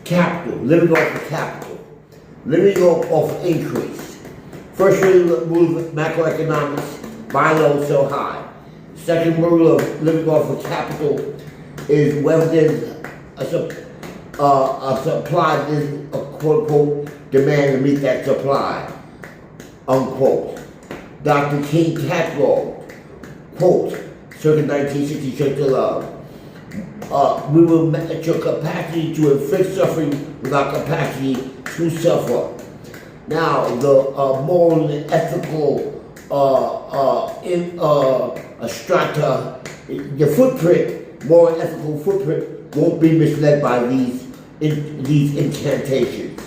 capital, living off of capital, living off of increase. First rule of macroeconomics, buy low, sell high. Second rule of living off of capital is whether there's a supply, there's a quote-unquote demand to meet that supply, unquote. Dr. King catalog, quote, circa 1960, Church of Love. We will match your capacity to inflict suffering with our capacity to suffer. Now, the moral and ethical strata, the footprint, moral and ethical footprint, won't be misled by these incantations.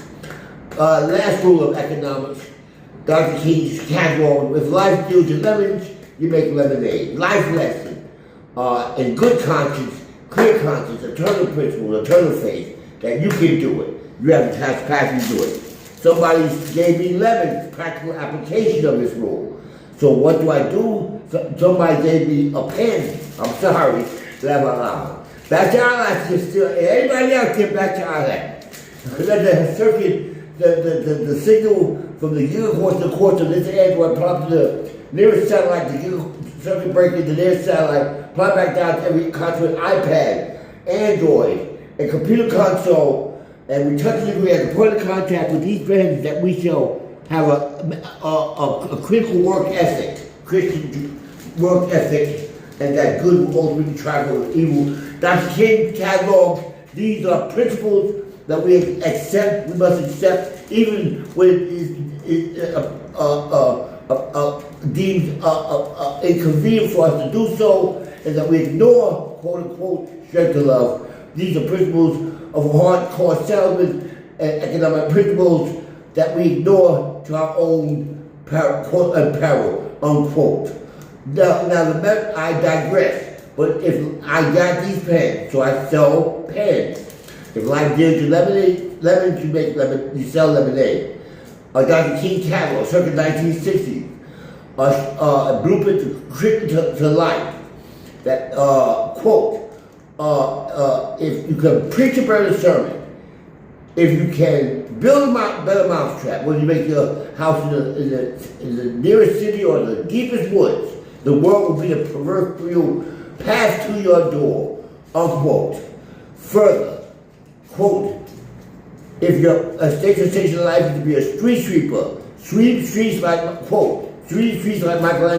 Last rule of economics, Dr. King's catalog: if life deals you lemons, you make lemonade. Life lesson, in good conscience, clear conscience, eternal principle, eternal faith, that you can do it. You have the capacity to do it. Somebody gave me lemons, practical application of this rule. So what do? Somebody gave me a pen. I'm sorry, laugh out loud. Back to Ireland is still, anybody else get back to Ireland? Let the circuit, the signal from the gigahertz to quarter of this Android plop to the nearest satellite, the circuit breaker to the nearest satellite, plop back down to every country, iPad, Android, and computer console, and we touch and agree at the point of contact with these brands that we shall have a critical work ethic, Christian work ethic, and that good will ultimately triumph over evil. Dr. King catalog, these are principles that we accept, we must accept, even when it is deemed inconvenient for us to do so, and that we ignore, quote unquote, strength of love. These are principles of hardcore salesman and economic principles that we ignore to our own peril, unquote. Now, I digress, but if I got these pens, so I sell pens. If life deals you lemons, you make you sell lemonade. Dr. King catalog, circa 1960, a blueprint to life. That quote, if you can preach a better sermon, if you can build a better mousetrap, when you make your house in the nearest city or the deepest woods, the world will be a proverbial path to your door, unquote. Further, quote, if your station life is to be a street sweeper, sweep streets like, quote, streets like Michelangelo.